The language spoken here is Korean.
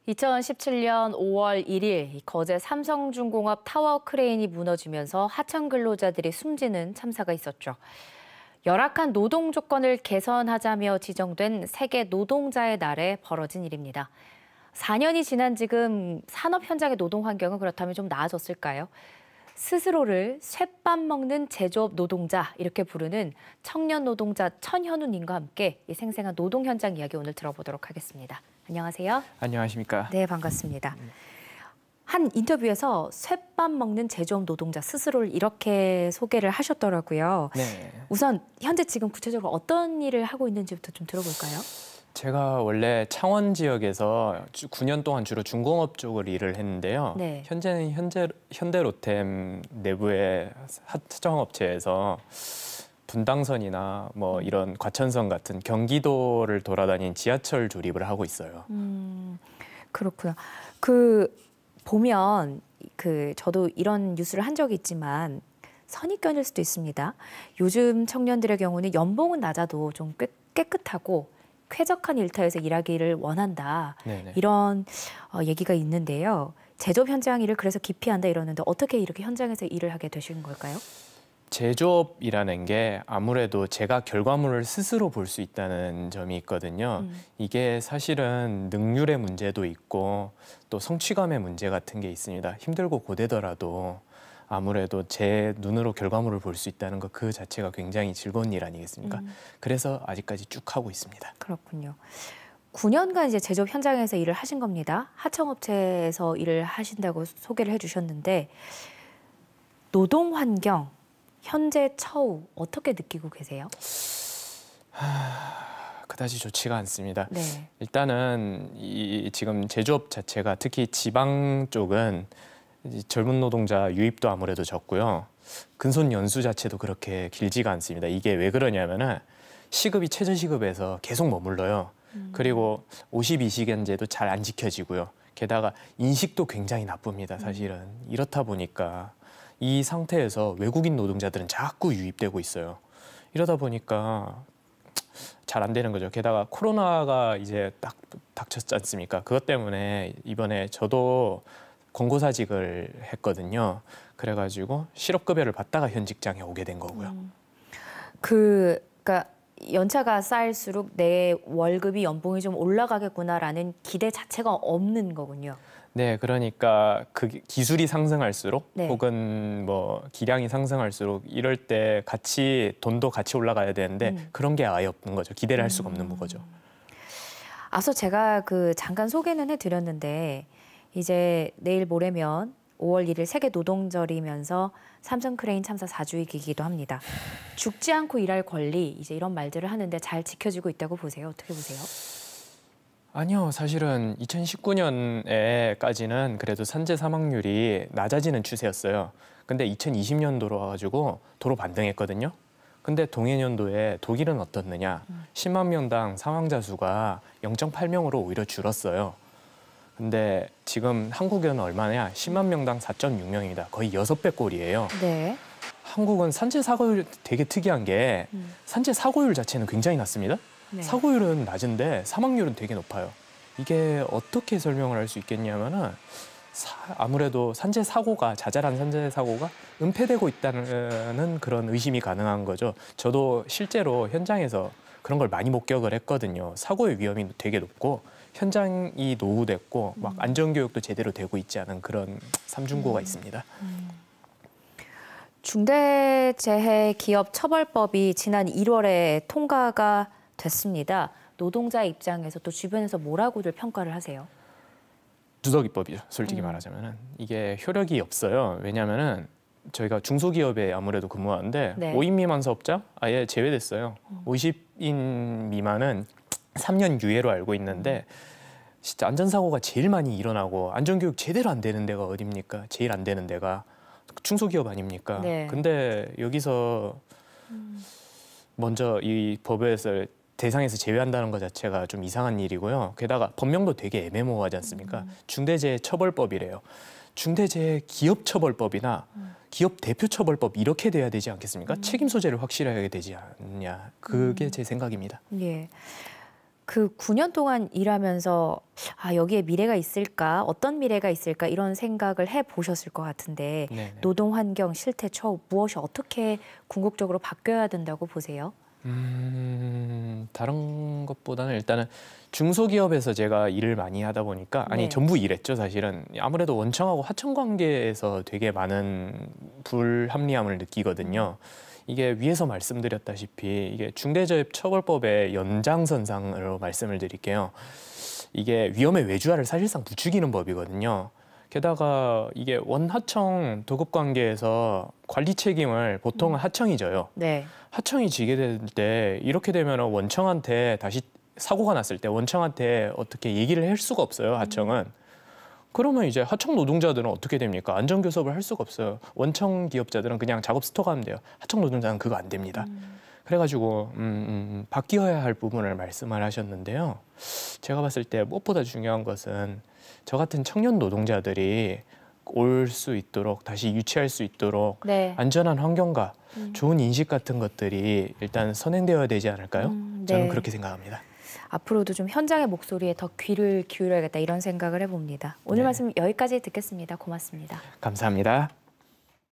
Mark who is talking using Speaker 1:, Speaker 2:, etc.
Speaker 1: 2017년 5월 1일 거제 삼성중공업 타워 크레인이 무너지면서 하청 근로자들이 숨지는 참사가 있었죠. 열악한 노동 조건을 개선하자며 지정된 세계 노동자의 날에 벌어진 일입니다. 4년이 지난 지금 산업 현장의 노동 환경은 그렇다면 좀 나아졌을까요? 스스로를 쇳밥 먹는 제조업 노동자 이렇게 부르는 청년 노동자 천현우 님과 함께 이 생생한 노동 현장 이야기 오늘 들어보도록 하겠습니다. 안녕하세요.
Speaker 2: 안녕하십니까.
Speaker 1: 네, 반갑습니다. 한 인터뷰에서 쇳밥 먹는 제조업 노동자 스스로를 이렇게 소개를 하셨더라고요.
Speaker 2: 네.
Speaker 1: 우선 현재 지금 구체적으로 어떤 일을 하고 있는지부터 좀 들어볼까요?
Speaker 2: 제가 원래 창원 지역에서 9년 동안 주로 중공업 쪽을 일을 했는데요.
Speaker 1: 네.
Speaker 2: 현재는 현대로템 내부의 하청업체에서 분당선이나 뭐 이런 과천선 같은 경기도를 돌아다닌 지하철 조립을 하고 있어요.
Speaker 1: 그렇고요. 보면 저도 이런 뉴스를 한 적이 있지만 선입견일 수도 있습니다. 요즘 청년들의 경우는 연봉은 낮아도 좀 깨끗하고 쾌적한 일터에서 일하기를 원한다.
Speaker 2: 네네.
Speaker 1: 이런 얘기가 있는데요. 제조업 현장 일을 그래서 기피한다 이러는데 어떻게 이렇게 현장에서 일을 하게 되신 걸까요?
Speaker 2: 제조업이라는 게 아무래도 제가 결과물을 스스로 볼 수 있다는 점이 있거든요. 이게 사실은 능률의 문제도 있고 또 성취감의 문제 같은 게 있습니다. 힘들고 고되더라도 아무래도 제 눈으로 결과물을 볼 수 있다는 것 그 자체가 굉장히 즐거운 일 아니겠습니까? 그래서 아직까지 쭉 하고 있습니다.
Speaker 1: 그렇군요. 9년간 이제 제조업 현장에서 일을 하신 겁니다. 하청업체에서 일을 하신다고 소개를 해주셨는데 노동 환경, 현재 처우 어떻게 느끼고 계세요?
Speaker 2: 그다지 좋지가 않습니다.
Speaker 1: 네.
Speaker 2: 일단은 지금 제조업 자체가 특히 지방 쪽은 젊은 노동자 유입도 아무래도 적고요. 근속 연수 자체도 그렇게 길지가 않습니다. 이게 왜 그러냐면은 시급이 최저시급에서 계속 머물러요. 그리고 52시간제도 잘 안 지켜지고요. 게다가 인식도 굉장히 나쁩니다. 사실은. 이렇다 보니까 이 상태에서 외국인 노동자들은 자꾸 유입되고 있어요. 이러다 보니까 잘 안 되는 거죠. 게다가 코로나가 이제 딱 닥쳤지 않습니까? 그것 때문에 이번에 저도 권고사직을 했거든요. 그래가지고 실업급여를 받다가 현 직장에 오게 된 거고요.
Speaker 1: 그러니까 연차가 쌓일수록 내 월급이 연봉이 좀 올라가겠구나라는 기대 자체가 없는 거군요.
Speaker 2: 네, 그러니까 그 기술이 상승할수록
Speaker 1: 네.
Speaker 2: 혹은 뭐 기량이 상승할수록 이럴 때 돈도 같이 올라가야 되는데 그런 게 아예 없는 거죠. 기대를 할 수가 없는 거죠.
Speaker 1: 앞서 제가 잠깐 소개는 해드렸는데 이제 내일 모레면 5월 1일 세계 노동절이면서 삼성 크레인 참사 4주기이기도 합니다. 죽지 않고 일할 권리 이제 이런 말들을 하는데 잘 지켜지고 있다고 보세요? 어떻게 보세요?
Speaker 2: 아니요, 사실은 2019년에까지는 그래도 산재 사망률이 낮아지는 추세였어요. 근데 2020년도로 와가지고 도로 반등했거든요. 근데 동해년도에 독일은 어떻느냐? 10만 명당 사망자 수가 0.8명으로 오히려 줄었어요. 근데 지금 한국은 얼마냐? 10만 명당 4.6명입니다. 거의 6배 꼴이에요.
Speaker 1: 네.
Speaker 2: 한국은 산재 사고율 되게 특이한 게 산재 사고율 자체는 굉장히 낮습니다.
Speaker 1: 네.
Speaker 2: 사고율은 낮은데 사망률은 되게 높아요. 이게 어떻게 설명을 할 수 있겠냐면은 아무래도 자잘한 산재 사고가 은폐되고 있다는 그런 의심이 가능한 거죠. 저도 실제로 현장에서 그런 걸 많이 목격을 했거든요. 사고의 위험이 되게 높고 현장이 노후됐고 막 안전교육도 제대로 되고 있지 않은 그런 삼중고가 있습니다.
Speaker 1: 중대재해기업처벌법이 지난 1월에 통과가 됐습니다. 노동자 입장에서 또 주변에서 뭐라고들 평가를 하세요?
Speaker 2: 주석이법이죠. 솔직히 말하자면은 이게 효력이 없어요. 왜냐하면은 저희가 중소기업에 아무래도 근무하는데
Speaker 1: 네.
Speaker 2: 5인 미만 사업자 아예 제외됐어요. 50인 미만은 3년 유예로 알고 있는데 진짜 안전사고가 제일 많이 일어나고 안전교육 제대로 안 되는 데가 어딥니까? 제일 안 되는 데가 중소기업 아닙니까?
Speaker 1: 네.
Speaker 2: 근데 여기서 먼저 이 법에서 대상에서 제외한다는 것 자체가 좀 이상한 일이고요. 게다가 법명도 되게 애매모호하지 않습니까? 중대재해처벌법이래요. 중대재해기업처벌법이나 기업대표처벌법 이렇게 돼야 되지 않겠습니까? 책임 소재를 확실하게 되지 않냐. 그게 제 생각입니다.
Speaker 1: 예. 그 9년 동안 일하면서 여기에 미래가 있을까, 어떤 미래가 있을까 이런 생각을 해보셨을 것 같은데
Speaker 2: 네네.
Speaker 1: 노동 환경, 실태, 처우 무엇이 어떻게 궁극적으로 바뀌어야 된다고 보세요?
Speaker 2: 다른 것보다는 일단은 중소기업에서 제가 일을 많이 하다 보니까
Speaker 1: 네.
Speaker 2: 전부 일했죠, 사실은. 아무래도 원청하고 하청 관계에서 되게 많은 불합리함을 느끼거든요. 이게 위에서 말씀드렸다시피 이게 중대재해처벌법의 연장선상으로 말씀을 드릴게요. 이게 위험의 외주화를 사실상 부추기는 법이거든요. 게다가 이게 원하청 도급 관계에서 관리 책임을 보통은 하청이 져요.
Speaker 1: 네.
Speaker 2: 하청이 지게 될 때 이렇게 되면 원청한테 다시 사고가 났을 때 원청한테 어떻게 얘기를 할 수가 없어요, 하청은. 그러면 이제 하청 노동자들은 어떻게 됩니까? 안전교섭을 할 수가 없어요. 원청 기업자들은 그냥 작업 스톱하면 돼요. 하청 노동자는 그거 안 됩니다. 그래가지고 바뀌어야 할 부분을 말씀을 하셨는데요. 제가 봤을 때 무엇보다 중요한 것은 저 같은 청년 노동자들이 올 수 있도록 다시 유치할 수 있도록
Speaker 1: 네.
Speaker 2: 안전한 환경과 좋은 인식 같은 것들이 일단 선행되어야 되지 않을까요?
Speaker 1: 네.
Speaker 2: 저는 그렇게 생각합니다.
Speaker 1: 앞으로도 좀 현장의 목소리에 더 귀를 기울여야겠다 이런 생각을 해봅니다. 오늘
Speaker 2: 네.
Speaker 1: 말씀 여기까지 듣겠습니다. 고맙습니다.
Speaker 2: 감사합니다.